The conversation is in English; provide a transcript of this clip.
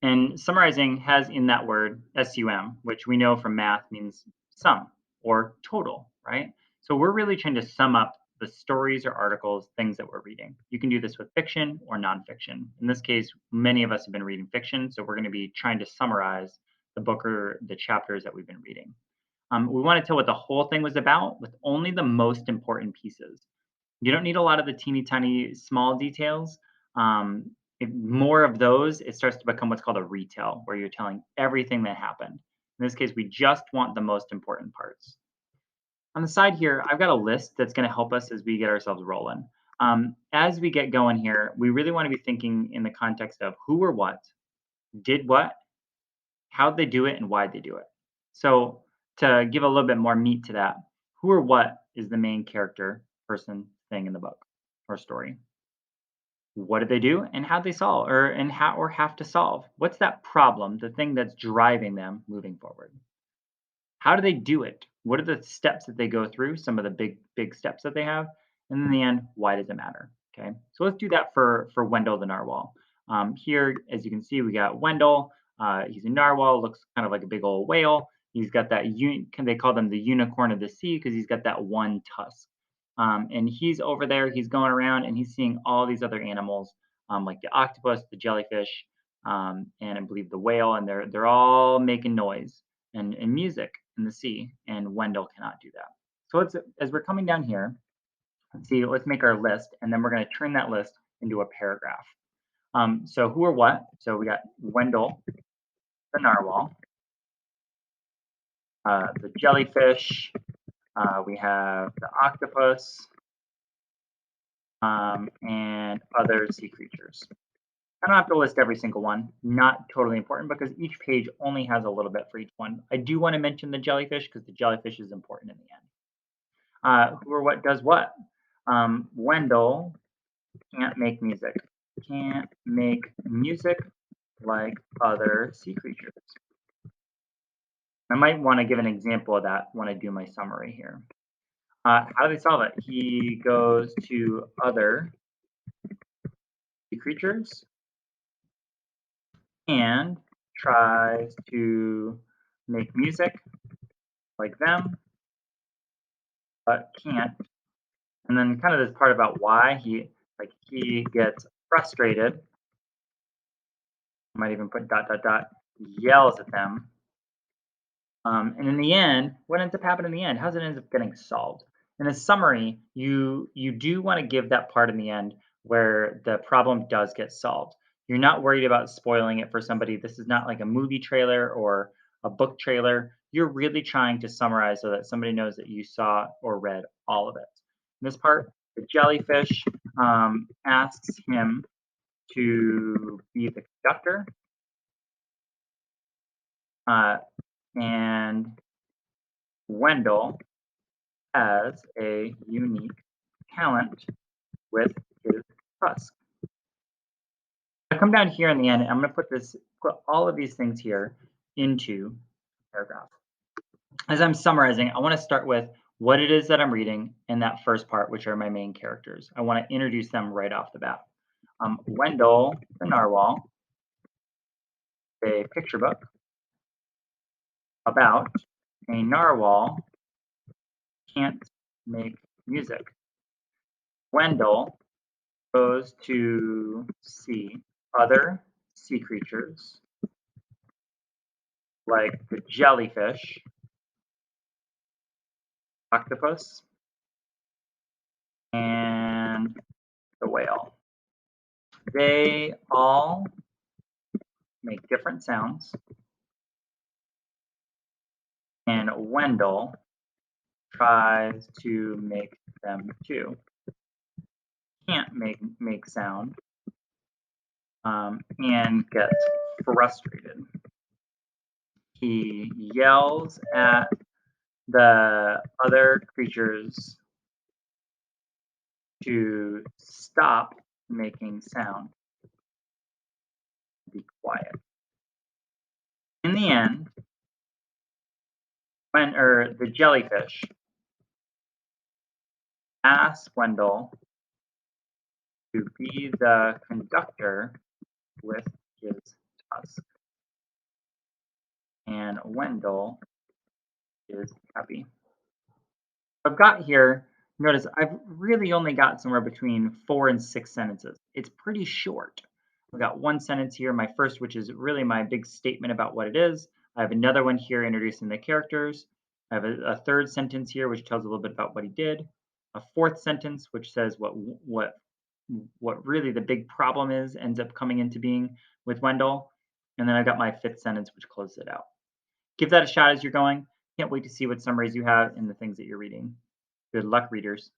And summarizing has in that word SUM, which we know from math means sum or total, right? So we're really trying to sum up the stories or articles, things that we're reading. You can do this with fiction or nonfiction. In this case, many of us have been reading fiction, so we're going to be trying to summarize the book or the chapters that we've been reading. We want to tell what the whole thing was about with only the most important pieces. You don't need a lot of the teeny tiny small details. If more of those, it starts to become what's called a retell, where you're telling everything that happened. In this case, we just want the most important parts. On the side here, I've got a list that's going to help us as we get ourselves rolling. As we get going here, we really want to be thinking in the context of who or what, did what, how'd they do it, and why'd they do it. So to give a little bit more meat to that, who or what is the main character, person, thing in the book or story? What did they do and how'd they solve and how or have to solve? What's that problem, the thing that's driving them moving forward? How do they do it? What are the steps that they go through? Some of the big steps that they have, and in the end, why does it matter? Okay, so let's do that for Wendell the narwhal. Here, as you can see, we got Wendell. He's a narwhal, looks kind of like a big old whale. He's got that they call them the unicorn of the sea because he's got that one tusk. And he's over there. He's going around and he's seeing all these other animals, like the octopus, the jellyfish, and I believe the whale, and they're all making noise and music in the sea, and Wendell cannot do that. So as we're coming down here, let's make our list, and then we're going to turn that list into a paragraph. So who or what? So we got Wendell, the narwhal, the jellyfish, we have the octopus, and other sea creatures. I don't have to list every single one, not totally important because each page only has a little bit for each one. I do want to mention the jellyfish because the jellyfish is important in the end. Who or what does what? Wendell can't make music. Can't make music like other sea creatures. I might want to give an example of that when I do my summary here. How do they solve it? He goes to other sea creatures and tries to make music like them, but can't. And then kind of this part about why he gets frustrated. I might even put dot dot dot, yells at them. And in the end, what ends up happening in the end? How does it end up getting solved? In a summary, you do want to give that part in the end where the problem does get solved. You're not worried about spoiling it for somebody. This is not like a movie trailer or a book trailer. You're really trying to summarize so that somebody knows that you saw or read all of it. In this part, the jellyfish asks him to be the conductor, uh, and Wendell has a unique talent with his tusk. I come down here in the end, and I'm going to put all of these things here into a paragraph. As I'm summarizing, I want to start with what it is that I'm reading in that first part, which are my main characters. I want to introduce them right off the bat. Wendell the Narwhal, a picture book about a narwhal can't make music. Wendell goes to see other sea creatures like the jellyfish, octopus, and the whale. They all make different sounds, and Wendell tries to make them too. Can't make sound, and gets frustrated. He yells at the other creatures to stop making sound, be quiet. In the end, the jellyfish asks Wendell to be the conductor with his us. And Wendell is happy. I've got here, notice I've really only got somewhere between 4 and 6 sentences. It's pretty short. I've got one sentence here, my first, which is really my big statement about what it is. I have another one here introducing the characters. I have a third sentence here, which tells a little bit about what he did. A fourth sentence, which says what really the big problem is, ends up coming into being with Wendell. And then I've got my fifth sentence, which closes it out. Give that a shot as you're going. Can't wait to see what summaries you have in the things that you're reading. Good luck, readers.